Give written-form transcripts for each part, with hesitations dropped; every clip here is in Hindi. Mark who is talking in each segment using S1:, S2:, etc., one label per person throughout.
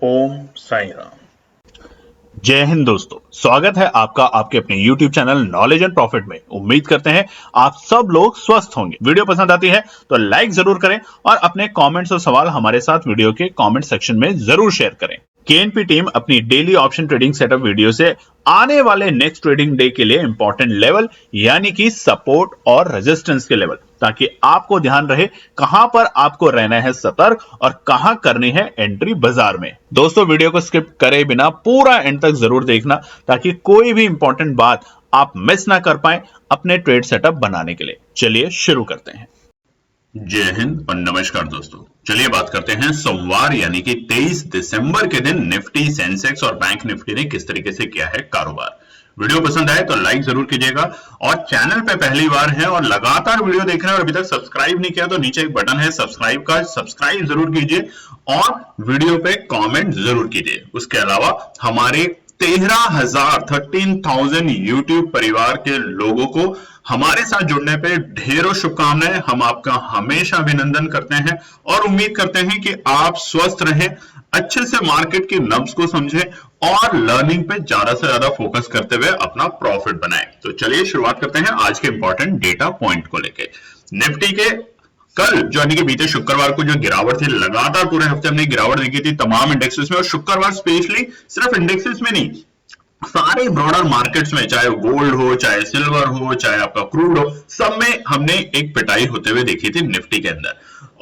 S1: ओम साई राम।
S2: जय हिंद दोस्तों, स्वागत है आपका आपके अपने YouTube channel knowledge and profit में। उम्मीद करते हैं आप सब लोग स्वस्थ होंगे। वीडियो पसंद आती है तो लाइक जरूर करें और अपने कमेंट्स और सवाल हमारे साथ वीडियो के कमेंट सेक्शन में जरूर शेयर करें। केएनपी टीम अपनी daily option trading setup video से आने वाले नेक्स्ट ट्रेडिंग डे के लिए इंपॉर्टेंट लेवल यानी कि सपोर्ट और रेजिस्टेंस के लेवल, ताकि आपको ध्यान रहे कहां पर आपको रहना है सतर्क और कहां करनी है एंट्री बाजार में। दोस्तों, वीडियो को स्किप करे बिना पूरा एंड तक जरूर देखना ताकि कोई भी इंपॉर्टेंट बात आप मिस ना कर पाए अपने ट्रेड सेटअप बनाने के लिए। चलिए शुरू करते हैं।
S3: जय हिंद और नमस्कार दोस्तों, चलिए बात करते हैं सोमवार यानी कि 23 दिसंबर के दिन निफ्टी, सेंसेक्स और बैंक निफ्टी ने किस तरीके से किया है कारोबार। वीडियो पसंद आए तो लाइक जरूर कीजिएगा और चैनल पे पहली बार है और लगातार वीडियो देख रहे हैं और अभी तक सब्सक्राइब नहीं किया तो नीचे एक बटन है सब्सक्राइब का, सब्सक्राइब जरूर कीजिए और वीडियो पे कमेंट जरूर कीजिए। उसके अलावा हमारे 13,000 यूट्यूब परिवार के लोगों को हमारे साथ जुड़ने पे ढेरों शुभकामनाएं। हम आपका हमेशा अभिनंदन करते हैं और उम्मीद करते हैं कि आप स्वस्थ रहें, अच्छे से मार्केट की नब्ज को समझें और लर्निंग पे ज्यादा से ज्यादा फोकस करते हुए अपना प्रॉफिट बनाएं। तो चलिए शुरुआत करते हैं आज के इंपॉर्टेंट डेटा पॉइंट को लेकर। निफ्टी के कल जो यानी कि बीते शुक्रवार को जो गिरावट थी, लगातार पूरे हफ्ते हमने गिरावट देखी थी तमाम इंडेक्सेस में और शुक्रवार स्पेशली सिर्फ इंडेक्सेस में नहीं, सारे ब्रॉडर मार्केट्स में, चाहे गोल्ड हो, चाहे सिल्वर हो, चाहे आपका क्रूड हो, सब में हमने एक पिटाई होते हुए देखी थी निफ्टी के अंदर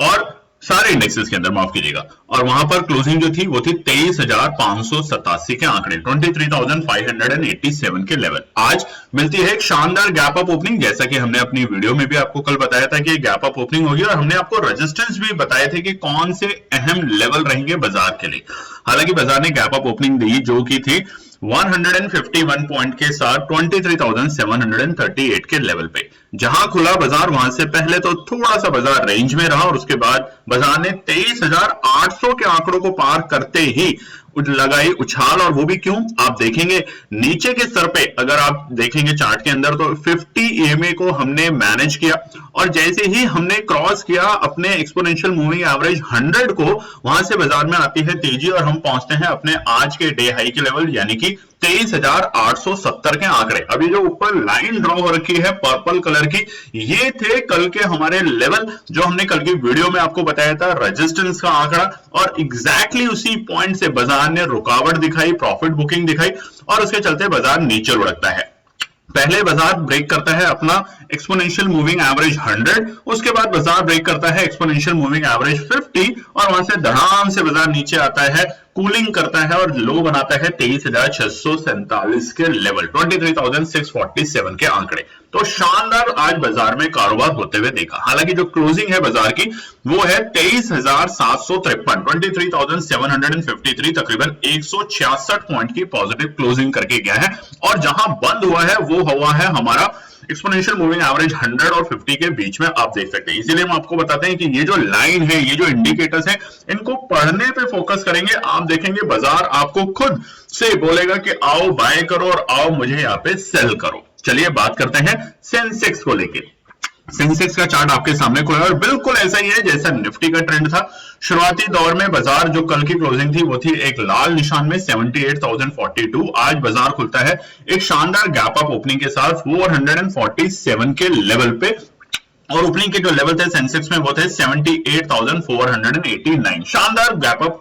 S3: और सारे इंडेक्सेस के अंदर, माफ कीजिएगा। और वहां पर क्लोजिंग जो थी वो थी 23,587 के आंकड़े, 23,587 के लेवल। आज मिलती है एक शानदार गैप अप ओपनिंग, जैसा कि हमने अपनी वीडियो में भी आपको कल बताया था कि गैप अप ओपनिंग होगी और हमने आपको रेजिस्टेंस भी बताए थे कि कौन से अहम लेवल रहेंगे बाजार के लिए। हालांकि बाजार ने गैप अप ओपनिंग दी जो की थी 151 पॉइंट के साथ 23,738 के लेवल पे। जहां खुला बाजार वहां से पहले तो थोड़ा सा बाजार रेंज में रहा और उसके बाद बाजार ने 23,800 के आंकड़ों को पार करते ही लगाई उछाल। और वो भी क्यों, आप देखेंगे नीचे के स्तर पे, अगर आप देखेंगे चार्ट के अंदर तो 50 EMA को हमने मैनेज किया और जैसे ही हमने क्रॉस किया अपने एक्सपोनेंशियल मूविंग एवरेज 100 को, वहां से बाजार में आती है तेजी और हम पहुंचते हैं अपने आज के डे हाई के लेवल यानी कि 23,870 के आंकड़े। अभी जो ऊपर लाइन ड्रॉ हो रखी है पर्पल कलर की, ये थे कल के हमारे लेवल जो हमने कल की वीडियो में आपको बताया था, रेजिस्टेंस का आंकड़ा। और एग्जैक्टली उसी पॉइंट से बाजार ने रुकावट दिखाई, प्रॉफिट बुकिंग दिखाई और उसके चलते बाजार नीचे लुढ़कता है। पहले बाजार ब्रेक करता है अपना एक्सपोनेंशियल मूविंग एवरेज 100, उसके बाद बाजार ब्रेक करता है एक्सपोनेंशियल मूविंग एवरेज 50 और वहां से धड़ाम से बाजार नीचे आता है, कूलिंग करता है और लो बनाता है 23,647 के लेवल, 23,647 के आंकड़े। तो शानदार आज बाजार में कारोबार होते हुए देखा। हालांकि जो क्लोजिंग है बाजार की वो है 23,753, 23,753, तकरीबन 166 पॉइंट की पॉजिटिव क्लोजिंग करके गया है। और जहां बंद हुआ है वो हुआ है हमारा एक्सपोनेंशियल मूविंग एवरेज 100 और 50 के बीच में, आप देख सकते हैं। इसीलिए हम आपको बताते हैं कि ये जो लाइन है, ये जो इंडिकेटर्स हैं, इनको पढ़ने पे फोकस करेंगे, आप देखेंगे बाजार आपको खुद से बोलेगा कि आओ बाय करो और आओ मुझे यहाँ पे सेल करो। चलिए बात करते हैं सेंसेक्स को लेके। सेंसेक्स का चार्ट आपके सामने खुला है और बिल्कुल ऐसा ही है जैसा निफ्टी का ट्रेंड था। शुरुआती दौर में बाजार जो कल की क्लोजिंग थी वो थी एक लाल निशान में 78,042। आज बाजार खुलता है एक शानदार गैप अप ओपनिंग के साथ 447 के लेवल पे और ओपनिंग के जो लेवल थे सेंसेक्स में वो थे 78,489। शानदार गैप अप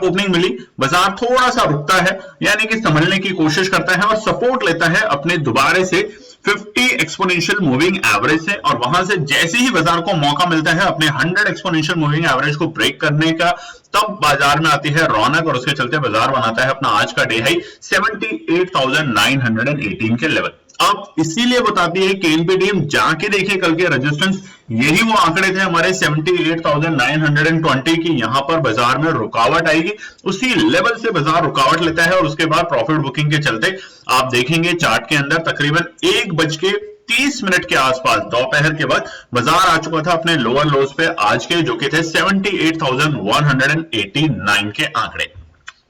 S3: ओपनिंग मिली। बाजार थोड़ा सा रुकता है यानी कि संभलने की कोशिश करता है और सपोर्ट लेता है अपने दोबारे से 50 एक्सपोनेंशियल मूविंग एवरेज से और वहां से जैसे ही बाजार को मौका मिलता है अपने 100 एक्सपोनेंशियल मूविंग एवरेज को ब्रेक करने का, तब बाजार में आती है रौनक और उसके चलते बाजार बनाता है अपना आज का डे हाई 78,918 के लेवल। अब इसीलिए बताती है केएनपी टीम जाके देखिए कल के रेजिस्टेंस, यही वो आंकड़े थे हमारे 78,920 की। यहां पर बाजार में रुकावट आएगी, उसी लेवल से बाजार रुकावट लेता है और उसके बाद प्रॉफिट बुकिंग के चलते आप देखेंगे चार्ट के अंदर तकरीबन 1:30 के आसपास दोपहर के बाद बाजार आ चुका था अपने लोअर लोज पे आज के, जो कि थे 78,189 के आंकड़े।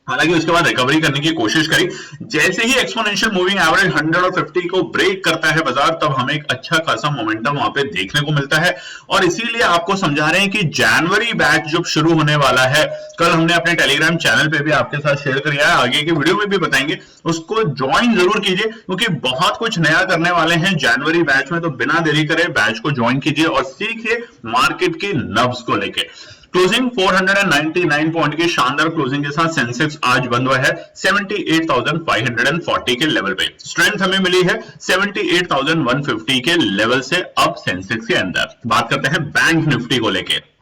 S3: हालांकि उसके बाद रिकवरी करने की कोशिश करी। जैसे ही एक्सपोनेंशियल मूविंग एवरेज 100 और 50 को ब्रेक करता है बाजार, तब हमें एक अच्छा खासा मोमेंटम वहां पे देखने को मिलता है। और इसीलिए आपको समझा रहे हैं कि जनवरी बैच जब शुरू होने वाला है, कल हमने अपने टेलीग्राम चैनल पे भी आपके साथ शेयर किया है, आगे की वीडियो में भी बताएंगे, उसको ज्वाइन जरूर कीजिए क्योंकि बहुत कुछ नया करने वाले हैं जनवरी बैच में। तो बिना देरी करे बैच को ज्वाइन कीजिए और सीखिए मार्केट की नब्ज को लेके। क्लोजिंग 499 पॉइंट की शानदार क्लोजिंग के साथ सेंसेक्स आज बंद हुआ है 78,540 के लेवल पे। स्ट्रेंथ हमें मिली है 78,150 के लेवल से अब सेंसेक्स के अंदर। बात करते हैं बैंक निफ्टी को लेके।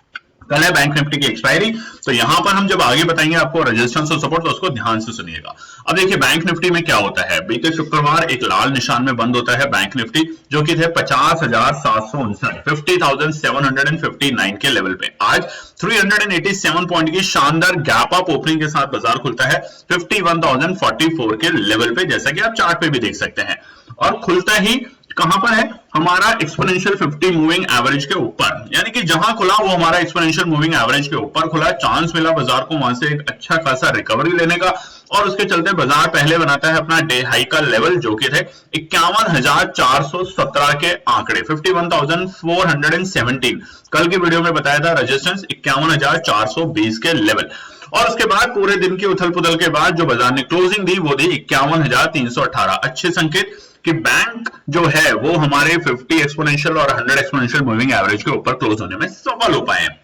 S3: कल है बैंक निफ्टी की एक्सपायरी, तो यहां पर हम जब आगे बताएंगे आपको रेजिस्टेंस और सपोर्ट, तो उसको ध्यान से सुनिएगा। अब देखिए बैंक निफ्टी में क्या होता है, बीते शुक्रवार एक लाल निशान में बंद होता है बैंक निफ्टी, जो कि थे 50,759 50,759 के लेवल पे। आज 387 पॉइंट की शानदार गैप अप ओपनिंग के साथ बाजार खुलता है 51,044 के लेवल पे, जैसा कि आप चार्ट पे भी देख सकते हैं। और खुलता ही कहां पर है, हमारा एक्सपोनेंशियल 50 मूविंग एवरेज के ऊपर, यानी कि जहां खुला वो हमारा एक्सपोनेंशियल मूविंग एवरेज के ऊपर खुला। चांस मिला बाजार को वहां से एक अच्छा खासा रिकवरी लेने का, और उसके चलते बाजार पहले बनाता है अपना डे हाई का लेवल, जो कि थे 51,417 के आंकड़े 51,417। कल की वीडियो में बताया था रेजिस्टेंस 51,420 के लेवल। और उसके बाद पूरे दिन की उथल पुथल के बाद जो बाजार ने क्लोजिंग दी वो दी 51,318। अच्छे संकेत कि बैंक जो है वो हमारे 50 एक्सपोनेंशियल और 100 एक्सपोनेंशियल मूविंग एवरेज के ऊपर क्लोज होने में सफल हो पाए हैं।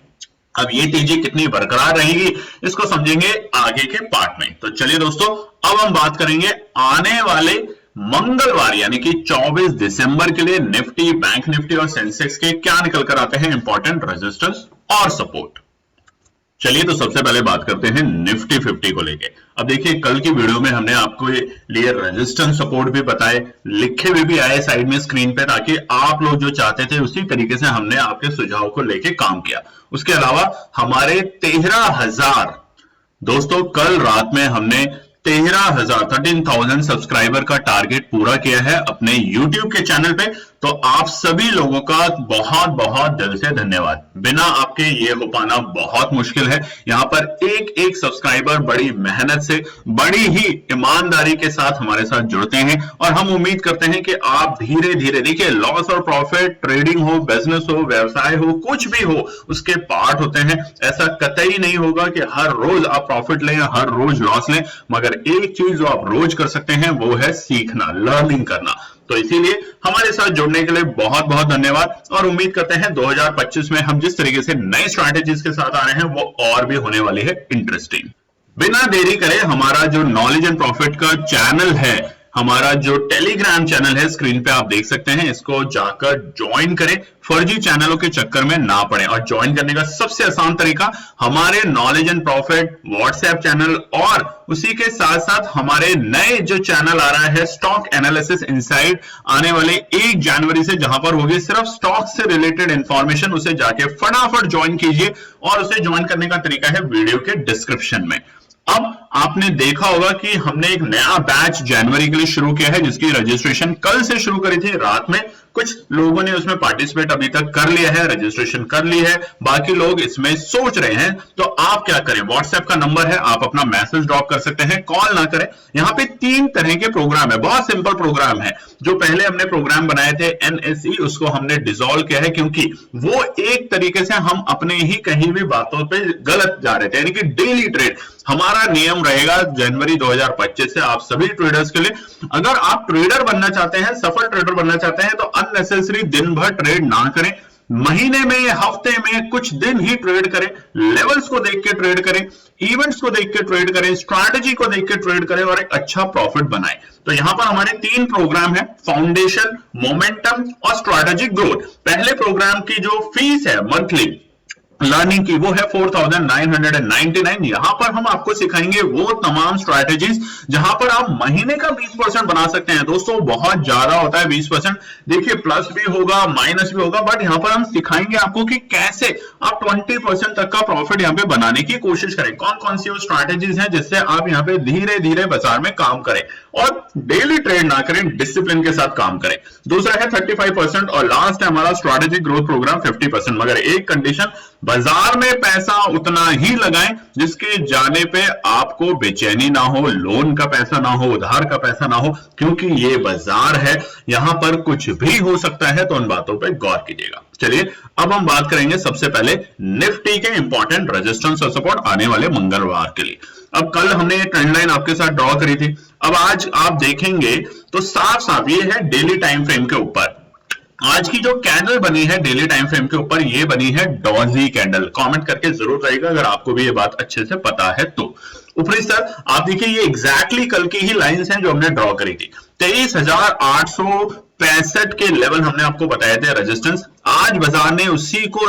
S3: अब ये तेजी कितनी बरकरार रहेगी इसको समझेंगे आगे के पार्ट में। तो चलिए दोस्तों, अब हम बात करेंगे आने वाले मंगलवार यानी कि 24 दिसंबर के लिए निफ्टी, बैंक निफ्टी और सेंसेक्स के क्या निकल कर आते हैं इंपॉर्टेंट रेजिस्टेंस और सपोर्ट। चलिए तो सबसे पहले बात करते हैं निफ्टी 50 को लेके। अब देखिए कल की वीडियो में हमने आपको लिए रेजिस्टेंस सपोर्ट भी बताए, लिखे हुए भी आए साइड में स्क्रीन पे, ताकि आप लोग जो चाहते थे उसी तरीके से हमने आपके सुझाव को लेके काम किया। उसके अलावा हमारे 13,000 दोस्तों, कल रात में हमने 13,000 सब्सक्राइबर का टारगेट पूरा किया है अपने YouTube के चैनल पे। तो आप सभी लोगों का बहुत बहुत दिल से धन्यवाद। बिना आपके ये हो पाना बहुत मुश्किल है। यहाँ पर एक एक सब्सक्राइबर बड़ी मेहनत से, बड़ी ही ईमानदारी के साथ हमारे साथ जुड़ते हैं, और हम उम्मीद करते हैं कि आप धीरे धीरे, देखिए लॉस और प्रॉफिट, ट्रेडिंग हो, बिजनेस हो, व्यवसाय हो, कुछ भी हो, उसके पार्ट होते हैं। ऐसा कतई नहीं होगा कि हर रोज आप प्रॉफिट लें, हर रोज लॉस लें, मगर एक चीज जो आप रोज कर सकते हैं वो है सीखना, लर्निंग करना। तो इसीलिए हमारे साथ जुड़ने के लिए बहुत बहुत धन्यवाद, और उम्मीद करते हैं 2025 में हम जिस तरीके से नई स्ट्रैटेजीज के साथ आ रहे हैं वो और भी होने वाली है इंटरेस्टिंग। बिना देरी करे हमारा जो नॉलेज एंड प्रॉफिट का चैनल है, हमारा जो टेलीग्राम चैनल है, स्क्रीन पे आप देख सकते हैं, इसको जाकर ज्वाइन करें, फर्जी चैनलों के चक्कर में ना पड़े। और ज्वाइन करने का सबसे आसान तरीका हमारे knowledge and profit WhatsApp channel, और उसी के साथ साथ हमारे नए जो चैनल आ रहा है स्टॉक एनालिसिस इनसाइड, आने वाले 1 जनवरी से, जहां पर होगी सिर्फ स्टॉक से रिलेटेड इंफॉर्मेशन। उसे जाके फटाफट ज्वाइन कीजिए, और उसे ज्वाइन करने का तरीका है वीडियो के डिस्क्रिप्शन में। अब आपने देखा होगा कि हमने एक नया बैच जनवरी के लिए शुरू किया है, जिसकी रजिस्ट्रेशन कल से शुरू करी थी रात में। कुछ लोगों ने उसमें पार्टिसिपेट अभी तक कर लिया है, रजिस्ट्रेशन कर ली है, बाकी लोग इसमें सोच रहे हैं। तो आप क्या करें, व्हाट्सएप का नंबर है, आप अपना मैसेज ड्रॉप कर सकते हैं, कॉल ना करें। यहाँ पे 3 तरह के प्रोग्राम है, बहुत सिंपल प्रोग्राम है। जो पहले हमने प्रोग्राम बनाए थे NSE, उसको हमने डिसॉल्व किया है, क्योंकि वो एक तरीके से हम अपने ही कहीं भी बातों पे गलत जा रहे थे, यानी कि डेली ट्रेड। हमारा नियम रहेगा जनवरी 2025 से आप सभी ट्रेडर्स के लिए, अगर आप ट्रेडर बनना चाहते हैं, सफल ट्रेडर बनना चाहते हैं, तो अननेसेसरी दिन भर ट्रेड ना करें। महीने में, हफ्ते में कुछ दिन ही ट्रेड करें, लेवल्स को देख के ट्रेड करें, इवेंट्स को देख के ट्रेड करें, स्ट्रैटेजी को देख के ट्रेड करें, और एक अच्छा प्रॉफिट बनाएं। तो यहां पर हमारे 3 प्रोग्राम है, फाउंडेशन, मोमेंटम और स्ट्रैटेजिक ग्रोथ। पहले प्रोग्राम की जो फीस है मंथली लर्निंग की, वो है 4,999। यहां पर हम आपको सिखाएंगे वो तमाम स्ट्रैटेजीज जहां पर आप महीने का 20% बना सकते हैं। दोस्तों बहुत ज्यादा होता है 20%, देखिए प्लस भी होगा, माइनस भी होगा, बट यहां पर हम सिखाएंगे आपको कि कैसे आप 20% तक का प्रॉफिट यहां पे बनाने की कोशिश करें। कौन कौन सी वो स्ट्रैटेजीज हैं जिससे आप यहां पे धीरे धीरे बाजार में काम करें। और डेली ट्रेड ना करें, डिसिप्लिन के साथ काम करें। दूसरा है 35% और लास्ट है हमारा स्ट्रैटेजिक ग्रोथ प्रोग्राम 50%। मगर एक कंडीशन, बाजार में पैसा उतना ही लगाएं जिसके जाने पे आपको बेचैनी ना हो, लोन का पैसा ना हो, उधार का पैसा ना हो, क्योंकि ये बाजार है, यहां पर कुछ भी हो सकता है, तो उन बातों पे गौर कीजिएगा। चलिए अब हम बात करेंगे सबसे पहले निफ्टी के इंपॉर्टेंट रेजिस्टेंस और सपोर्ट आने वाले मंगलवार के लिए। अब कल हमने ये ट्रेंड लाइन आपके साथ ड्रॉ करी थी, अब आज आप देखेंगे तो साफ साफ ये है डेली टाइम फ्रेम के ऊपर। आज की जो कैंडल बनी है डेली टाइम फ्रेम के ऊपर, ये बनी है डॉजी कैंडल। कमेंट करके जरूर बताइएगा अगर आपको भी ये बात अच्छे से पता है तो। ऊपरी सर आप देखिए ये एग्जैक्टली कल की ही लाइंस हैं जो हमने ड्रॉ करी थी। 23,865 के लेवल हमने आपको बताए थे रेजिस्टेंस। आज बाजार ने उसी को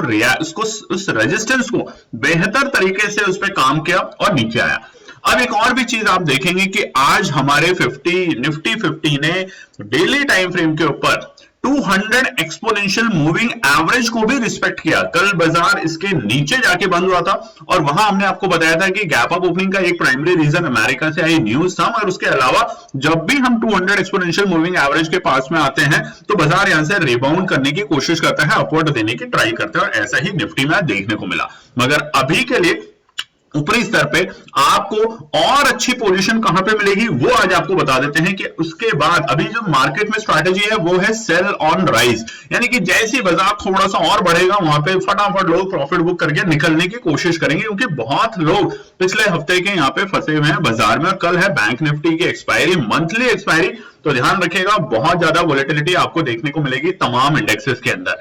S3: उस रेजिस्टेंस को बेहतर तरीके से उस पर काम किया और नीचे आया। अब एक और भी चीज आप देखेंगे कि आज हमारे निफ्टी 50 ने डेली टाइम फ्रेम के ऊपर 200 एक्सपोनेंशियल मूविंग एवरेज को भी रिस्पेक्ट किया। कल बाजार इसके नीचे जाके बंद हुआ था और वहां हमने आपको बताया था कि गैप अप ओपनिंग का एक प्राइमरी रीजन अमेरिका से आई न्यूज था, और उसके अलावा जब भी हम 200 एक्सपोनेंशियल मूविंग एवरेज के पास में आते हैं तो बाजार यहां से रिबाउंड करने की कोशिश करता है, अपवर्ड देने की ट्राई करता है, और ऐसा ही निफ्टी में देखने को मिला। मगर अभी के लिए ऊपरी स्तर पे आपको और अच्छी पोजीशन कहां पे मिलेगी वो आज आपको बता देते हैं कि उसके बाद अभी जो मार्केट में स्ट्रैटेजी है वो है सेल ऑन राइज, यानी कि जैसे बाजार थोड़ा सा और बढ़ेगा वहां पे फटाफट लोग प्रॉफिट बुक करके निकलने की कोशिश करेंगे, क्योंकि बहुत लोग पिछले हफ्ते के यहाँ पे फंसे हुए हैं बाजार में। और कल है बैंक निफ्टी की एक्सपायरी, मंथली एक्सपायरी, तो ध्यान रखिएगा बहुत ज्यादा वोलेटिलिटी आपको देखने को मिलेगी तमाम इंडेक्सेस के अंदर।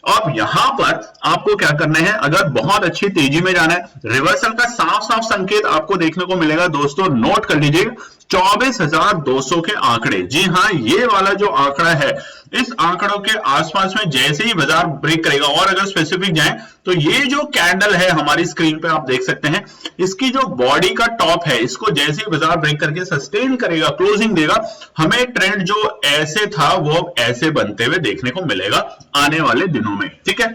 S3: अब यहां पर आपको क्या करना है, अगर बहुत अच्छी तेजी में जाना है, रिवर्सल का साफ साफ संकेत आपको देखने को मिलेगा। दोस्तों नोट कर लीजिए 24,200 के आंकड़े, जी हां ये वाला जो आंकड़ा है, इस आंकड़ों के आसपास में जैसे ही बाजार ब्रेक करेगा, और अगर स्पेसिफिक जाएं तो ये जो कैंडल है हमारी स्क्रीन पे आप देख सकते हैं, इसकी जो बॉडी का टॉप है, इसको जैसे ही बाजार ब्रेक करके सस्टेन करेगा, क्लोजिंग देगा, हमें ट्रेंड जो ऐसे था वो ऐसे बनते हुए देखने को मिलेगा आने वाले दिनों में। ठीक है,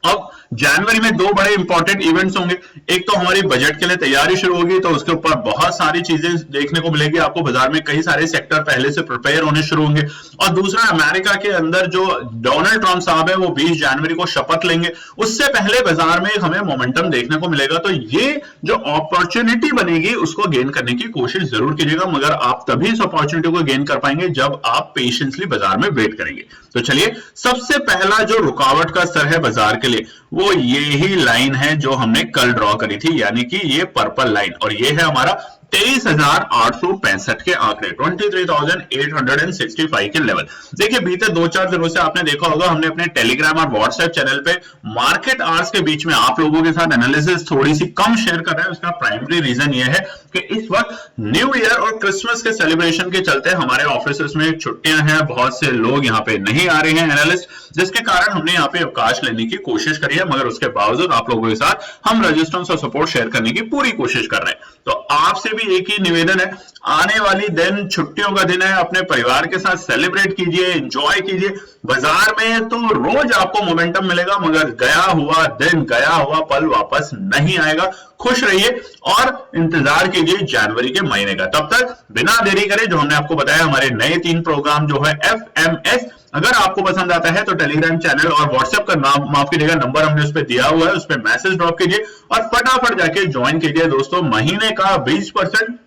S3: अब जनवरी में दो बड़े इंपॉर्टेंट इवेंट्स होंगे। एक तो हमारी बजट के लिए तैयारी शुरू होगी, तो उसके ऊपर बहुत सारी चीजें देखने को मिलेगी आपको, बाजार में कई सारे सेक्टर पहले से प्रिपेयर होने शुरू होंगे। और दूसरा, अमेरिका के अंदर जो डोनाल्ड ट्रंप साहब है वो 20 जनवरी को शपथ लेंगे, उससे पहले बाजार में हमें मोमेंटम देखने को मिलेगा। तो ये जो अपॉर्चुनिटी बनेगी उसको गेन करने की कोशिश जरूर कीजिएगा, मगर आप तभी इस अपॉर्चुनिटी को गेन कर पाएंगे जब आप पेशेंसली बाजार में वेट करेंगे। तो चलिए, सबसे पहला जो रुकावट का स्तर है बाजार के लिए वो ये ही लाइन है जो हमने कल ड्रॉ करी थी, यानी कि ये पर्पल लाइन, और ये है हमारा 23,865 के आंकड़े, 23,865 के लेवल। देखिए बीते 2-4 दिनों से आपने देखा होगा हमने अपने टेलीग्राम और व्हाट्सएप चैनल पे मार्केट आवर्स के बीच में आप लोगों के साथ एनालिसिस थोड़ी सी कम शेयर कर रहे हैं। उसका प्राइमरी रीजन ये है कि इस वक्त न्यू ईयर और क्रिसमस के सेलिब्रेशन के चलते हमारे ऑफिस में छुट्टियां हैं, बहुत से लोग यहाँ पे नहीं आ रहे हैं एनालिस्ट, जिसके कारण हमने यहाँ पे अवकाश लेने की कोशिश करी है, मगर उसके बावजूद आप लोगों के साथ हम रेजिस्टेंस और सपोर्ट शेयर करने की पूरी कोशिश कर रहे हैं। तो आपसे भी एक ही निवेदन है, आने वाली दिन छुट्टियों का दिन है, अपने परिवार के साथ सेलिब्रेट कीजिए, एंजॉय कीजिए। बाजार में तो रोज आपको मोमेंटम मिलेगा, मगर गया हुआ दिन, गया हुआ पल वापस नहीं आएगा। खुश रहिए और इंतजार कीजिए जनवरी के महीने का। तब तक बिना देरी करे जो हमने आपको बताया, हमारे नए 3 प्रोग्राम जो है FMS, अगर आपको पसंद आता है तो टेलीग्राम चैनल और व्हाट्सएप का नाम माफ कीजिएगा नंबर हमने उस पर दिया हुआ है, उस पर मैसेज ड्रॉप कीजिए और फटाफट जाके ज्वाइन कीजिए। दोस्तों महीने का 20%,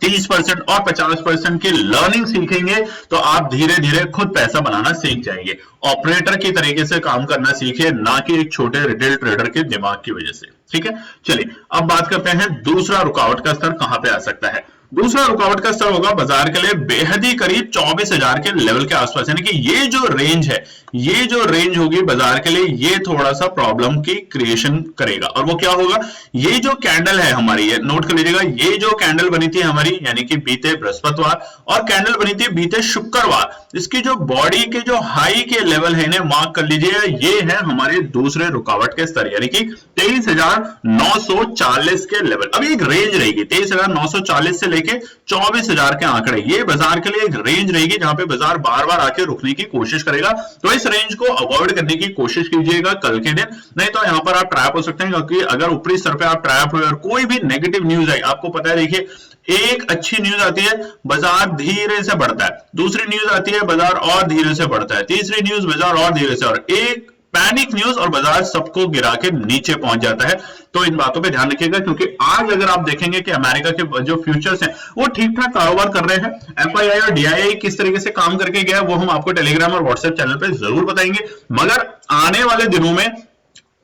S3: 30% और 50% की लर्निंग सीखेंगे तो आप धीरे धीरे खुद पैसा बनाना सीख जाएंगे। ऑपरेटर की तरीके से काम करना सीखिए, ना कि एक छोटे रिटेल ट्रेडर के दिमाग की वजह से। ठीक है, चलिए अब बात करते हैं दूसरा रुकावट का स्तर कहां पे आ सकता है। दूसरा रुकावट का स्तर होगा बाजार के लिए बेहद ही करीब 24,000 के लेवल के आसपास, यानी कि ये जो रेंज है, ये जो रेंज होगी बाजार के लिए, ये थोड़ा सा प्रॉब्लम की क्रिएशन करेगा। और वो क्या होगा, ये जो कैंडल है हमारी, ये नोट कर लीजिएगा, ये जो कैंडल बनी थी हमारी, यानी कि बीते बृहस्पतिवार, और कैंडल बनी थी बीते शुक्रवार, इसकी जो बॉडी के जो हाई के लेवल है इन्हें मार्क कर लीजिएगा, ये है हमारे दूसरे रुकावट के स्तर, यानी कि 23,940 के लेवल। अब एक रेंज रहेगी 23,940 से देखिए 24,000 के आंकड़े, ये बाजार के लिए एक रेंज रहेगी जहां पे बाजार बार बार आके रुकने की कोशिश करेगा। तो इस रेंज को अवॉइड करने की कोशिश कीजिएगा कल के दिन, नहीं तो यहां पर आप ट्रैप हो सकते हैं, क्योंकि अगर ऊपरी स्तर पे आप ट्रैप हुए और कोई भी नेगेटिव न्यूज आई, आपको पता है देखिए एक अच्छी न्यूज आती है बाजार धीरे से बढ़ता है, दूसरी न्यूज आती है बाजार और धीरे से बढ़ता है, तीसरी न्यूज बाजार और धीरे से, और एक पैनिक न्यूज और बाजार सबको गिरा के नीचे पहुंच जाता है। तो इन बातों पे ध्यान रखिएगा, क्योंकि आज अगर आप देखेंगे कि अमेरिका के जो फ्यूचर्स हैं वो ठीक ठाक कारोबार कर रहे हैं, एफआईआई और डीआईआई किस तरीके से काम करके गया वो हम आपको टेलीग्राम और व्हाट्सएप चैनल पे जरूर बताएंगे। मगर आने वाले दिनों में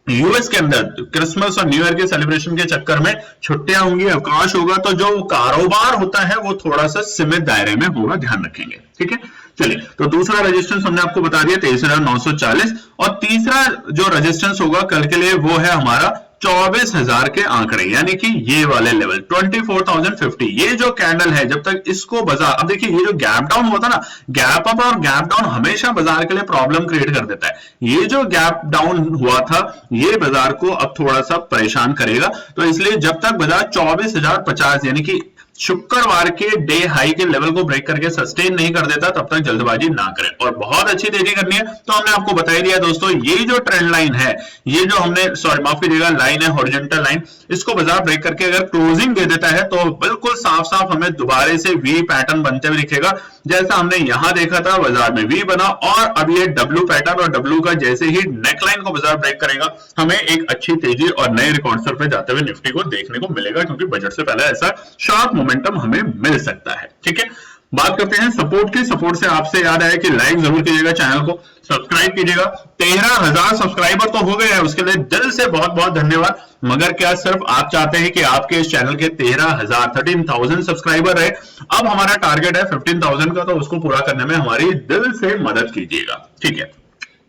S3: यूएस के अंदर क्रिसमस और न्यू ईयर के सेलिब्रेशन के चक्कर में छुट्टियां होंगी, अवकाश होगा, तो जो कारोबार होता है वो थोड़ा सा सीमित दायरे में होगा, ध्यान रखेंगे। ठीक है, चलिए, तो दूसरा रेजिस्टेंस हमने आपको बता दिया 23,940, और तीसरा जो रेजिस्टेंस होगा कल के लिए वो है हमारा 24,000 के आंकड़े, यानी कि ये वाले लेवल 24,050। ये जो कैंडल है, जब तक इसको बाजार, अब देखिए ये जो गैप डाउन होता है ना, गैप अप और गैप डाउन हमेशा बाजार के लिए प्रॉब्लम क्रिएट कर देता है। ये जो गैप डाउन हुआ था ये बाजार को अब थोड़ा सा परेशान करेगा, तो इसलिए जब तक बाजार 24,050 यानी कि शुक्रवार के डे हाई के लेवल को ब्रेक करके सस्टेन नहीं कर देता, तब तक जल्दबाजी ना करें। और बहुत अच्छी तेजी करनी है तो हमने आपको बता ही दिया दोस्तों, ये जो ट्रेंड लाइन है, ये जो हमने माफ कीजिएगा लाइन है, हॉरिजॉन्टल लाइन, इसको बाजार ब्रेक करके अगर क्लोजिंग दे देता है तो बिल्कुल साफ साफ हमें दोबारा से वी पैटर्न बनते हुए दिखेगा, जैसा हमने यहां देखा था बाजार में वी बना, और अब ये डब्ल्यू पैटर्न, और डब्ल्यू का जैसे ही नेकलाइन को बाजार ब्रेक करेगा हमें एक अच्छी तेजी और नए रिकॉर्ड स्तर पे जाते हुए निफ्टी को देखने को मिलेगा, क्योंकि बजट से पहले ऐसा शार्प मोमेंटम हमें मिल सकता है। ठीक है, बात करते हैं सपोर्ट की। सपोर्ट से आपसे याद आया कि लाइक जरूर कीजिएगा, चैनल को सब्सक्राइब कीजिएगा। 13,000 सब्सक्राइबर तो हो गए हैं, उसके लिए दिल से बहुत बहुत धन्यवाद। मगर क्या सिर्फ आप चाहते हैं कि आपके इस चैनल के 13,000 सब्सक्राइबर रहे? अब हमारा टारगेट है 15,000 का, तो उसको पूरा करने में हमारी दिल से मदद कीजिएगा। ठीक है,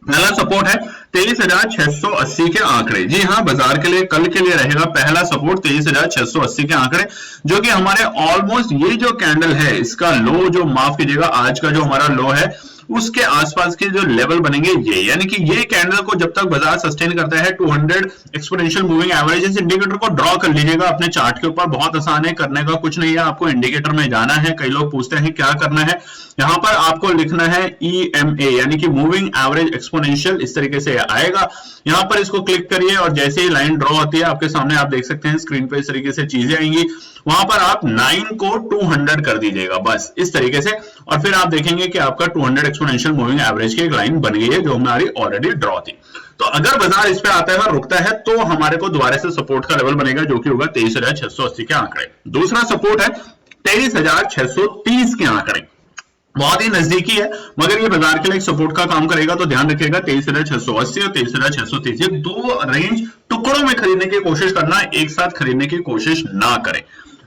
S3: पहला सपोर्ट है 23,680 के आंकड़े। जी हाँ, बाजार के लिए कल के लिए रहेगा पहला सपोर्ट 23,680 के आंकड़े, जो कि हमारे ऑलमोस्ट ये जो कैंडल है इसका लो, जो माफ कीजिएगा आज का जो हमारा लो है उसके आसपास के जो लेवल बनेंगे ये, यानी कि ये कैंडल को जब तक बाजार सस्टेन करता है 200 एक्सपोनेंशियल मूविंग एवरेज, इस इंडिकेटर को ड्रॉ कर लीजिएगा अपने चार्ट के ऊपर। बहुत आसान है, करने का कुछ नहीं है, आपको इंडिकेटर में जाना है। कई लोग पूछते हैं क्या करना है, यहां पर आपको लिखना है EMA यानी कि मूविंग एवरेज एक्सपोनेंशियल, इस तरीके से आएगा। यहां पर इसको क्लिक करिए और जैसे ही लाइन ड्रॉ होती है आपके सामने, आप देख सकते हैं स्क्रीन पे इस तरीके से चीजें आएंगी। वहां पर आप 9 को 200 कर दीजिएगा, बस इस तरीके से, और फिर आप देखेंगे कि आपका 200 एक्सपोनेंशियल मूविंग एवरेज की एक लाइन बन गई है जो हमारी ऑलरेडी ड्रॉ थी। तो अगर बाजार इस पे आता है और रुकता है तो हमारे को दोबारा से सपोर्ट का लेवल बनेगा, जो कि होगा 23,680 के आंकड़े। दूसरा सपोर्ट है 23,630 के आंकड़े, बहुत ही नजदीकी है, मगर ये बाजार के लिए एक सपोर्ट का काम करेगा, तो ध्यान रखिएगा 23,680 और 23,630 ये दो रेंज टुकड़ों में खरीदने की कोशिश करना, एक साथ खरीदने की कोशिश ना करें।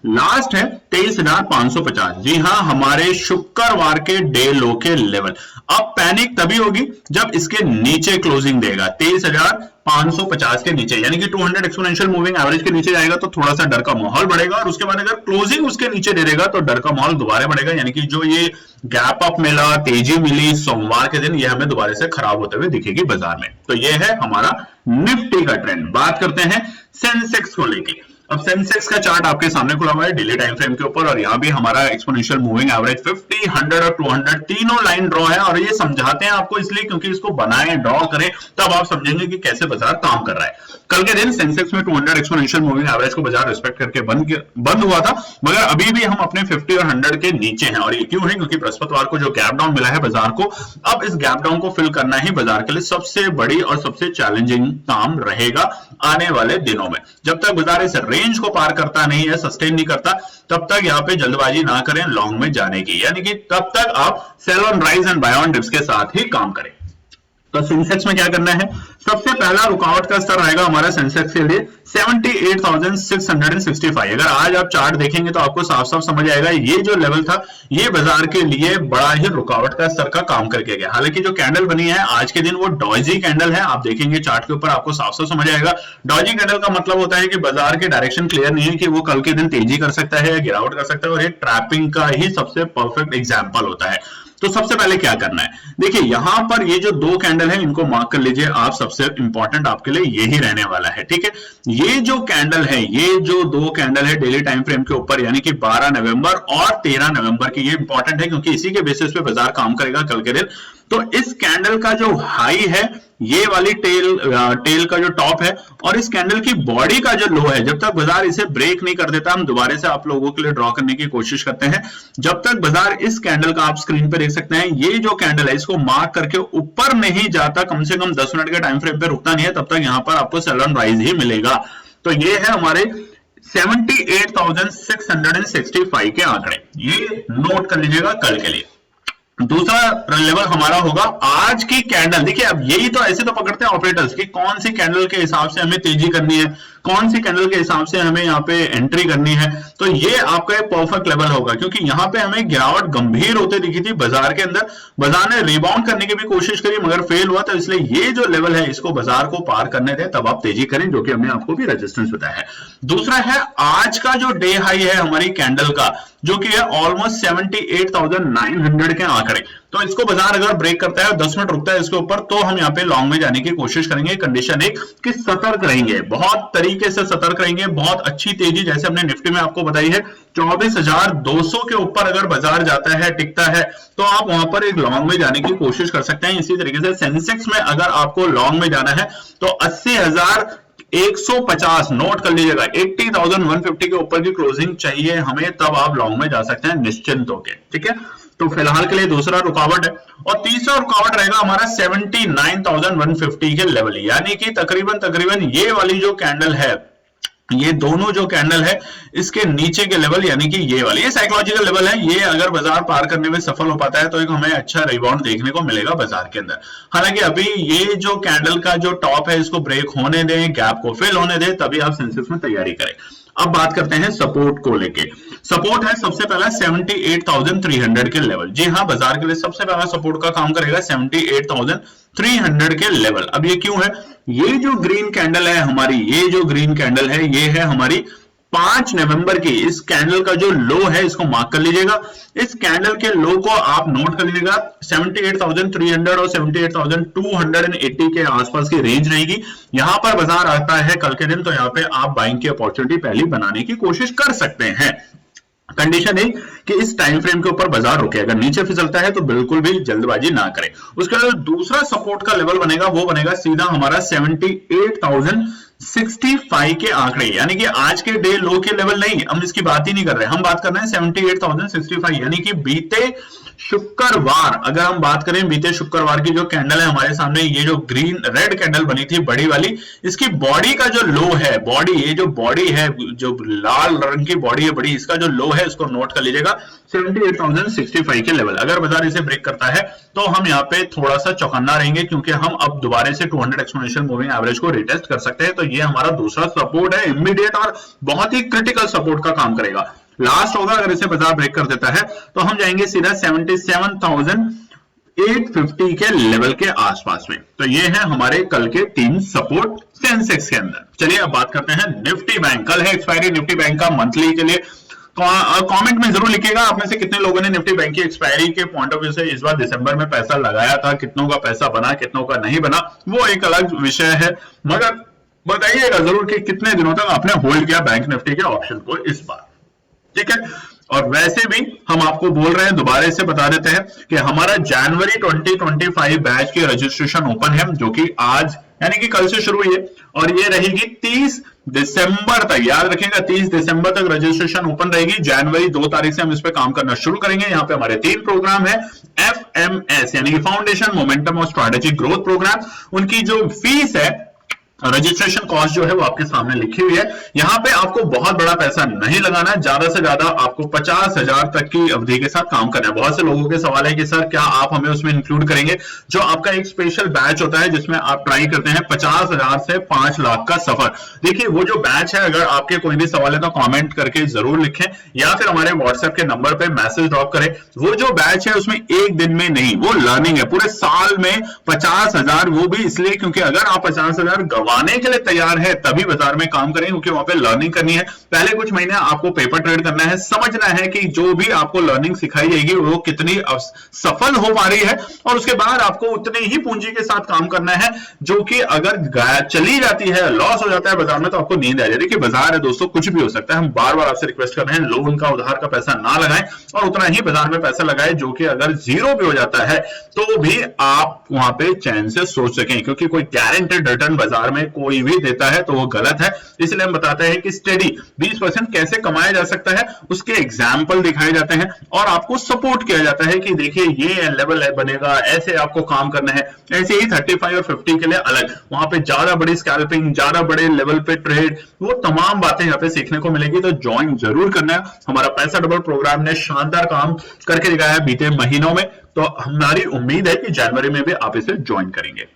S3: लास्ट है 23,550। जी हां, हमारे शुक्रवार के डे लो के लेवल। अब पैनिक तभी होगी जब इसके नीचे क्लोजिंग देगा 23,550 के नीचे, यानी कि 200 एक्सपोनेंशियल मूविंग एवरेज के नीचे जाएगा तो थोड़ा सा डर का माहौल बढ़ेगा, और उसके बाद अगर क्लोजिंग उसके नीचे दे देगा तो डर का माहौल दोबारा बढ़ेगा, यानी कि जो ये गैप अप मिला, तेजी मिली सोमवार के दिन, ये हमें दोबारा से खराब होते हुए दिखेगी बाजार में। तो ये है हमारा निफ्टी का ट्रेंड। बात करते हैं सेंसेक्स को लेकर। अब सेंसेक्स का चार्ट आपके सामने खुला हुआ है डेली टाइम फ्रेम के ऊपर, और यहाँ भी हमारा एक्सपोनेंशियल मूविंग एवरेज 50, 100 और 200 तीनों लाइन ड्रॉ है, और ये समझाते हैं आपको इसलिए क्योंकि इसको बनाएं, ड्रॉ करें, तब आप समझेंगे कि कैसे बाजार काम कर रहा है। कल के दिन सेंसेक्स में 200 एक्सपोनेंशियल मूविंग एवरेज को बाजार रिस्पेक्ट करके बंद हुआ था, मगर अभी भी हम अपने 50 और 100 के नीचे हैं, और ये क्यों है? क्योंकि बृहस्पतिवार को जो गैप डाउन मिला है बाजार को, अब इस गैप डाउन को फिल करना ही बाजार के लिए सबसे बड़ी और सबसे चैलेंजिंग काम रहेगा आने वाले दिनों में। जब तक बाजार इस रेंज को पार करता नहीं है, सस्टेन नहीं करता, तब तक यहाँ पे जल्दबाजी ना करें लॉन्ग में जाने की, यानी कि तब तक आप sell on rise and buy on dips के साथ ही काम करें। तो सेंसेक्स में क्या करना है? सबसे पहला रुकावट का स्तर आएगा हमारा सेंसेक्स के लिए 78,665। अगर आज आप चार्ट देखेंगे तो आपको साफ साफ समझ आएगा ये जो लेवल था ये बाजार के लिए बड़ा ही रुकावट का स्तर का काम करके गया। हालांकि जो कैंडल बनी है आज के दिन वो डॉजी कैंडल है, आप देखेंगे चार्ट के ऊपर आपको साफ साफ समझ आएगा। डॉजी कैंडल का मतलब होता है कि बाजार के डायरेक्शन क्लियर नहीं है कि वो कल के दिन तेजी कर सकता है या गिरावट कर सकता है, और ये ट्रैपिंग का ही सबसे परफेक्ट एग्जाम्पल होता है। तो सबसे पहले क्या करना है, देखिए यहां पर ये जो दो कैंडल है इनको मार्क कर लीजिए आप, सबसे इंपॉर्टेंट आपके लिए यही रहने वाला है, ठीक है। ये जो कैंडल है, ये जो दो कैंडल है डेली टाइम फ्रेम के ऊपर, यानी कि 12 नवंबर और 13 नवंबर की, ये इंपॉर्टेंट है क्योंकि इसी के बेसिस पे बाजार काम करेगा कल के दिन। तो इस कैंडल का जो हाई है, ये वाली टेल का जो टॉप है, और इस कैंडल की बॉडी का जो लो है, जब तक बाजार इसे ब्रेक नहीं कर देता, हम दोबारा से आप लोगों के लिए ड्रॉ करने की कोशिश करते हैं। जब तक बाजार इस कैंडल का, आप स्क्रीन पे देख सकते हैं, ये जो कैंडल है इसको मार्क करके ऊपर नहीं जाता, कम से कम 10 मिनट के टाइम फ्रेम पे रुकता नहीं है, तब तक यहां पर आपको सेल ऑन राइज ही मिलेगा। तो ये है हमारे 78,665 के आंकड़े, ये नोट कर लीजिएगा कल के लिए। दूसरा लेवल हमारा होगा आज की कैंडल। देखिए अब यही तो, ऐसे तो पकड़ते हैं ऑपरेटर्स कि कौन सी कैंडल के हिसाब से हमें तेजी करनी है, कौन सी कैंडल के हिसाब से हमें यहाँ पे एंट्री करनी है। तो ये आपका एक परफेक्ट लेवल होगा, क्योंकि यहाँ पे हमें गिरावट गंभीर होते दिखी थी बाजार के अंदर, बाजार ने रिबाउंड करने की भी कोशिश करी मगर फेल हुआ, तो इसलिए ये जो लेवल है इसको बाजार को पार करने दें, तब आप तेजी करें, जो कि हमने आपको भी रेजिस्टेंस बताया है। दूसरा है आज का जो डे हाई है हमारी कैंडल का, जो कि है ऑलमोस्ट 78,900 के आंकड़े। तो इसको बाजार अगर ब्रेक करता है, 10 मिनट रुकता है इसके ऊपर, तो हम यहाँ पे लॉन्ग में जाने की कोशिश करेंगे। कंडीशन एक कि सतर्क रहेंगे, बहुत तरीके से सतर्क रहेंगे, बहुत अच्छी तेजी जैसे हमने निफ्टी में आपको बताई है। 24,200 के ऊपर अगर बाजार जाता है, टिकता है, तो आप वहां पर एक लॉन्ग में जाने की कोशिश कर सकते हैं। इसी तरीके से सेंसेक्स में अगर आपको लॉन्ग में जाना है तो 80,150 नोट कर लीजिएगा, 80,150 के ऊपर की क्लोजिंग चाहिए हमें, तब आप लॉन्ग में जा सकते हैं निश्चिंत होकर, ठीक है। तो फिलहाल के लिए दूसरा रुकावट है, और तीसरा रुकावट रहेगा हमारा 79,150 के लेवल, यानी कि तकरीबन ये वाली जो कैंडल है, ये दोनों जो कैंडल है इसके नीचे के लेवल, यानी कि ये वाली, ये साइकोलॉजिकल लेवल है, ये अगर बाजार पार करने में सफल हो पाता है तो एक हमें अच्छा रिबाउंड देखने को मिलेगा बाजार के अंदर। हालांकि अभी ये जो कैंडल का जो टॉप है इसको ब्रेक होने दें, गैप को फिल होने दें, तभी आप सेंसेक्स में तैयारी करें। अब बात करते हैं सपोर्ट को लेके। सपोर्ट है सबसे पहला 78,300 के लेवल। जी हाँ, बाजार के लिए सबसे पहला सपोर्ट का काम करेगा 78,300 के लेवल। अब ये क्यों है, ये जो ग्रीन कैंडल है हमारी, ये जो ग्रीन कैंडल है, ये है हमारी 5 नवंबर की। इस कैंडल का जो लो है इसको मार्क कर लीजिएगा, इस कैंडल के लो को आप नोट कर लीजिएगा। 78,300 और 78,280 के आसपास की रेंज रहेगी। यहां पर बाजार आता है कल के दिन, तो यहां पे आप बाइंग की अपॉर्चुनिटी पहली बनाने की कोशिश कर सकते हैं। कंडीशन है कि इस टाइम फ्रेम के ऊपर बाजार रुके, अगर नीचे फिसलता है तो बिल्कुल भी जल्दबाजी ना करें। उसके बाद दूसरा सपोर्ट का लेवल बनेगा, वो बनेगा सीधा हमारा 78,065 के आंकड़े, यानी कि आज के डे लो के लेवल नहीं, हम इसकी बात ही नहीं कर रहे, हम बात कर रहे हैं 78,065, यानी कि बीते शुक्रवार, अगर हम बात करें बीते शुक्रवार की जो कैंडल है हमारे सामने, ये जो ग्रीन रेड कैंडल बनी थी बड़ी वाली, इसकी बॉडी का जो लो है, बॉडी, ये जो बॉडी है, जो लाल रंग की बॉडी है बड़ी, इसका जो लो है इसको नोट कर लीजिएगा 78,065 के लेवल। अगर बाजार इसे ब्रेक करता है तो हम यहाँ पे थोड़ा सा चौकन्ना रहेंगे, क्योंकि हम अब दोबारा से 200 एक्सपोनेंशियल मूविंग एवरेज को रिटेस्ट कर सकते हैं। तो ये हमारा दूसरा सपोर्ट है, इमीडिएट और बहुत ही क्रिटिकल सपोर्ट का काम करेगा। लास्ट होगा, अगर इसे बाजार ब्रेक कर देता है तो हम जाएंगे सीधा 77,850 के लेवल के आसपास में। तो ये है हमारे कल के 3 सपोर्ट सेंसेक्स के अंदर। चलिए अब बात करते हैं निफ्टी बैंक। कल है एक्सपायरी निफ्टी बैंक का मंथली के लिए। कमेंट में जरूर लिखिएगा आप में से कितने लोगों ने निफ्टी बैंक की एक्सपायरी के पॉइंट ऑफ व्यू से इस बार दिसंबर में पैसा लगाया था, कितनों का पैसा बना, कितनों का नहीं बना, वो एक अलग विषय है, मगर बताइएगा जरूर कि कितने दिनों तक आपने होल्ड किया बैंक निफ्टी के ऑप्शन को इस बार, ठीक है। और वैसे भी हम आपको बोल रहे हैं, दोबारा से बता देते हैं कि हमारा जनवरी 2025 बैच की रजिस्ट्रेशन ओपन है, जो कि आज यानी कि कल से शुरू हुई है, और ये रहेगी 30 दिसंबर तक। याद रखिएगा 30 दिसंबर तक रजिस्ट्रेशन ओपन रहेगी। जनवरी 2 तारीख से हम इस पे काम करना शुरू करेंगे। यहाँ पे हमारे 3 प्रोग्राम है, FMS यानी कि फाउंडेशन मोमेंटम और स्ट्रेटेजिक ग्रोथ प्रोग्राम। उनकी जो फीस है, रजिस्ट्रेशन कॉस्ट जो है वो आपके सामने लिखी हुई है। यहाँ पे आपको बहुत बड़ा पैसा नहीं लगाना, ज्यादा से ज्यादा आपको 50,000 तक की अवधि के साथ काम करना है। बहुत से लोगों के सवाल है कि सर क्या आप हमें उसमें इंक्लूड करेंगे? जो आपका एक स्पेशल बैच होता है जिसमें आप ट्राई करते हैं 50,000 से 5 लाख का सफर। देखिए वो जो बैच है, अगर आपके कोई भी सवाल है तो कॉमेंट करके जरूर लिखें, या फिर हमारे व्हाट्सएप के नंबर पे मैसेज ड्रॉप करें। वो जो बैच है उसमें एक दिन में नहीं, वो लर्निंग है, पूरे साल में 50,000, वो भी इसलिए क्योंकि अगर आप 50,000 गवा कमाने के लिए तैयार है तभी बाजार में काम करें, क्योंकि वहां पे लर्निंग करनी है। पहले कुछ महीने आपको पेपर ट्रेड करना है, समझना है कि जो भी आपको लर्निंग सिखाई जाएगी वो कितनी सफल हो पा रही है, और उसके बाद आपको उतनी ही पूंजी के साथ काम करना है, जो कि अगर चली जाती है, लॉस हो जाता है बाजार में, तो आपको नींद आ जाती है। देखिए बाजार है दोस्तों, कुछ भी हो सकता है। हम बार बार आपसे रिक्वेस्ट कर रहे हैं, लोन का उधार का पैसा ना लगाएं और उतना ही बाजार में पैसा लगाएं जो कि अगर जीरो भी हो जाता है तो भी आप वहां पे चैन से सोच सकें, क्योंकि कोई गारंटेड रिटर्न बाजार में कोई भी देता है तो वो गलत है। इसलिए हम बताते हैं कि स्टेडी 20% कैसे कमाया जा सकता है, उसके एग्जाम्पल दिखाए जाते हैं और आपको सपोर्ट किया जाता है कि देखिए ये लेवल बनेगा, ऐसे आपको काम करना है। ऐसे ही 35 और 50 के लिए अलग, वहां पे ज्यादा बड़ी स्कैल्पिंग, ज्यादा बड़े लेवल पे ट्रेड, वो तमाम बातें यहाँ पे सीखने को मिलेगी। तो ज्वाइन जरूर करना है। हमारा पैसा डबल प्रोग्राम ने शानदार काम करके दिखाया है बीते महीनों में, तो हमारी उम्मीद है कि जनवरी में भी आप इसे ज्वाइन करेंगे।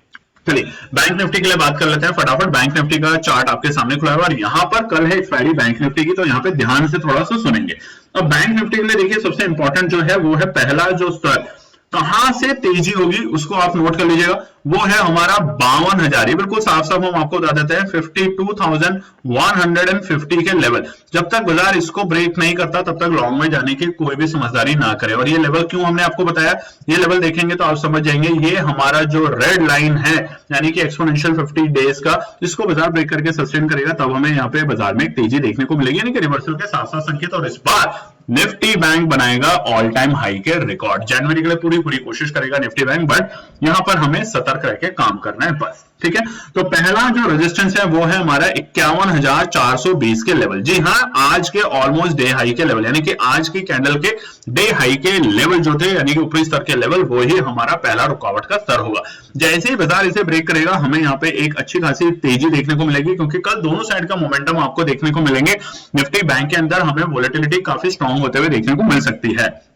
S3: चलिए बैंक निफ्टी के लिए बात कर लेते हैं फटाफट। बैंक निफ्टी का चार्ट आपके सामने खुला है और यहाँ पर कल है एक्सपायरी बैंक निफ्टी की, तो यहाँ पे ध्यान से थोड़ा सा सुनेंगे। अब बैंक निफ्टी के लिए देखिए सबसे इंपॉर्टेंट जो है वो है पहला जो स्तर, कहां से तेजी होगी उसको आप नोट कर लीजिएगा, वो है हमारा 52,000। ये बिल्कुल साफ साफ हम आपको बता देते हैं 52,150 के लेवल। जब तक बाजार इसको ब्रेक नहीं करता तब तक लॉन्ग में जाने की कोई भी समझदारी ना करे। और ये लेवल क्यों हमने आपको बताया, ये लेवल देखेंगे तो आप समझ जाएंगे, ये हमारा जो रेड लाइन है यानी कि एक्सपोनेंशियल 50 डेज का, इसको बाजार ब्रेक करके सस्टेन करेगा तब हमें यहाँ पे बाजार में एक तेजी देखने को मिलेगी, यानी कि रिवर्सल के साथ साथ संकेत। और इस बार निफ्टी बैंक बनाएगा ऑल टाइम हाई के रिकॉर्ड। जनवरी के लिए पूरी कोशिश करेगा निफ्टी बैंक, बट यहां पर हमें सतर्क रह के काम करना है बस, ठीक है। तो पहला जो रेजिस्टेंस है वो है हमारा 51,420 के लेवल। जी हाँ, आज के ऑलमोस्ट डे हाई के लेवल, यानी कि आज की कैंडल के डे हाई के लेवल जो थे, यानी कि ऊपरी स्तर के लेवल, वो ही हमारा पहला रुकावट का स्तर होगा। जैसे ही बाजार इसे ब्रेक करेगा हमें यहाँ पे एक अच्छी खासी तेजी देखने को मिलेगी, क्योंकि कल दोनों साइड का मोमेंटम आपको देखने को मिलेंगे। निफ्टी बैंक के अंदर हमें वोलेटिलिटी काफी स्ट्रॉन्ग होते हुए देखने को मिल सकती है।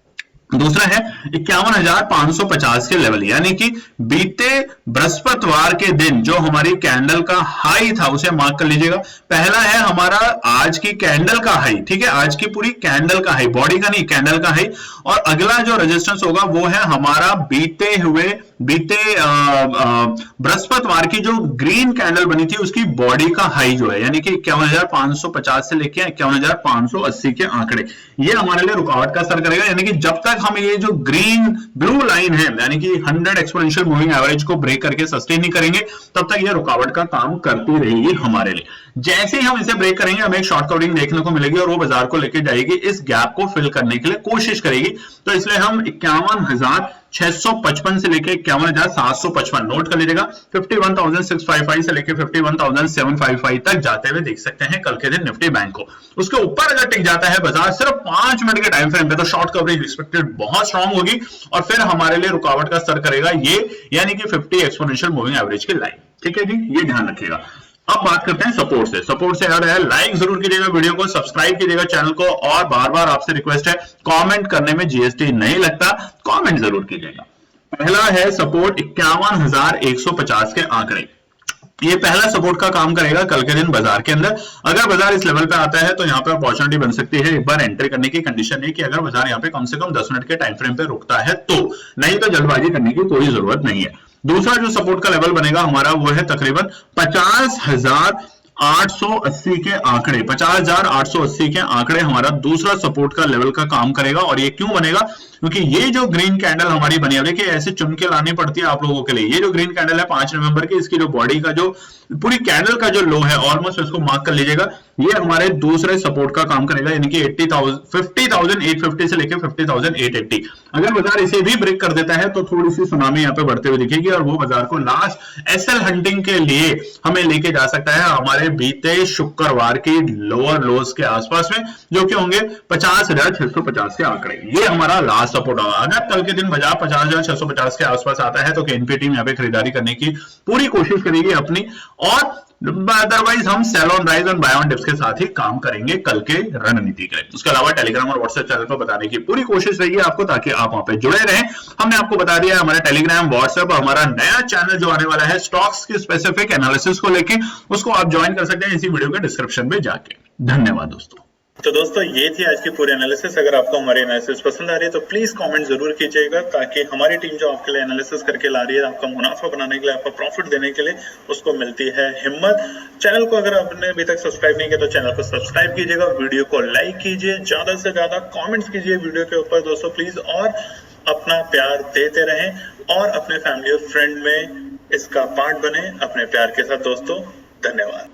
S3: दूसरा है 51,550 के लेवल, यानी कि बीते बृहस्पतिवार के दिन जो हमारी कैंडल का हाई था उसे मार्क कर लीजिएगा। पहला है हमारा आज की कैंडल का हाई, ठीक है, आज की पूरी कैंडल का हाई, बॉडी का नहीं, कैंडल का हाई। और अगला जो रेजिस्टेंस होगा वो है हमारा बीते बृहस्पतिवार की जो ग्रीन कैंडल बनी थी उसकी बॉडी का हाई जो है, यानी कि 51,550 से लेके 51,580 के आंकड़े, ये हमारे लिए रुकावट का असर करेगा। यानी कि जब तक हम ये जो ग्रीन ब्लू लाइन है यानी कि 100 एक्सपोनेंशियल मूविंग एवरेज को ब्रेक करके सस्टेन नहीं करेंगे तब तक ये रुकावट का काम करती रहेगी हमारे लिए। जैसे ही हम इसे ब्रेक करेंगे हमें एक शॉर्ट कवरिंग देखने को मिलेगी और वो बाजार को लेके जाएगी, इस गैप को फिल करने के लिए कोशिश करेगी। तो इसलिए हम 51,655 से लेके 51,755 नोट कर लीजिएगा। 51,655 से लेके 51,755 तक जाते हुए देख सकते हैं कल के दिन निफ्टी बैंक को। उसके ऊपर अगर टिक जाता है बाजार सिर्फ 5 मिनट के टाइम फ्रेम पे, तो शॉर्ट कवरेज एक्सपेक्टेड बहुत स्ट्रांग होगी और फिर हमारे लिए रुकावट का स्तर करेगा ये, यानी कि 50 एक्सपोनेंशियल मूविंग एवरेज की लाइन, ठीक है जी, ये ध्यान रखिएगा। अब बात करते हैं सपोर्ट से। सपोर्ट से यार लाइक जरूर कीजिएगा वीडियो को, सब्सक्राइब कीजिएगा चैनल को, और बार बार आपसे रिक्वेस्ट है कमेंट करने में जीएसटी नहीं लगता, कमेंट जरूर कीजिएगा। पहला है सपोर्ट 51,150 के आंकड़े। ये पहला सपोर्ट का काम करेगा कल के दिन बाजार के अंदर। अगर बाजार इस लेवल पे आता है तो यहाँ पे अपॉर्चुनिटी बन सकती है एक बार एंट्री करने की, कंडीशन है कि अगर बाजार यहाँ पे कम से कम 10 मिनट के टाइम फ्रेम पे रुकता है तो, नहीं तो जल्दबाजी करने की कोई जरूरत नहीं है। दूसरा जो सपोर्ट का लेवल बनेगा हमारा वो है तकरीबन 50,880 के आंकड़े। 50,880 के आंकड़े हमारा दूसरा सपोर्ट का लेवल का काम करेगा। और ये क्यों बनेगा, क्योंकि ये जो ग्रीन कैंडल हमारी बनी है, देखिए ऐसे चुन के लानी पड़ती है आप लोगों के लिए। ये जो ग्रीन कैंडल है 5 नवंबर की, इसकी जो बॉडी का जो पूरी कैंडल का जो लो है ऑलमोस्ट, इसको मार्क कर लीजिएगा, ये हमारे दूसरे सपोर्ट का काम करेगा, यानी कि 50,850 से लेकर 50,880। अगर बाजार इसे भी ब्रेक कर देता है तो थोड़ी सी सुनामी यहाँ पे बढ़ते हुए दिखेगी और वो बाजार को लास्ट एसएल हंटिंग के लिए हमें लेके जा सकता है हमारे बीते शुक्रवार की लोअर लोज के आसपास में, जो कि होंगे 50,650 के आंकड़े। ये हमारा लास्ट सपोर्ट होगा। अगर कल के दिन बाजार 50,650 के आसपास आता है तो एनपीए टीम यहाँ पे खरीदारी करने की पूरी कोशिश करेगी अपनी, और अदरवाइज हम सेल ऑन राइज और बाय ऑन डिप्स के साथ ही काम करेंगे कल के रणनीति के लिए। उसके अलावा टेलीग्राम और व्हाट्सएप चैनल पर बताने की पूरी कोशिश रहेगी आपको, ताकि आप वहां पे जुड़े रहें। हमने आपको बता दिया है हमारा टेलीग्राम, व्हाट्सएप और हमारा नया चैनल जो आने वाला है स्टॉक्स के स्पेसिफिक एनालिसिस को लेके, उसको आप ज्वाइन कर सकते हैं इसी वीडियो के डिस्क्रिप्शन में जाके। धन्यवाद दोस्तों।
S2: तो दोस्तों ये थी आज की पूरी एनालिसिस। अगर आपको हमारी एनालिसिस पसंद आ रही है तो प्लीज कमेंट जरूर कीजिएगा, ताकि हमारी टीम जो आपके लिए एनालिसिस करके ला रही है, आपका मुनाफा बनाने के लिए, आपका प्रॉफिट देने के लिए, उसको मिलती है हिम्मत। चैनल को अगर आपने अभी तक सब्सक्राइब नहीं किया तो चैनल को सब्सक्राइब कीजिएगा, वीडियो को लाइक कीजिए, ज्यादा से ज्यादा कॉमेंट्स कीजिए वीडियो के ऊपर दोस्तों प्लीज, और अपना प्यार देते रहें और अपने फैमिली और फ्रेंड में इसका पार्ट बने अपने प्यार के साथ दोस्तों। धन्यवाद।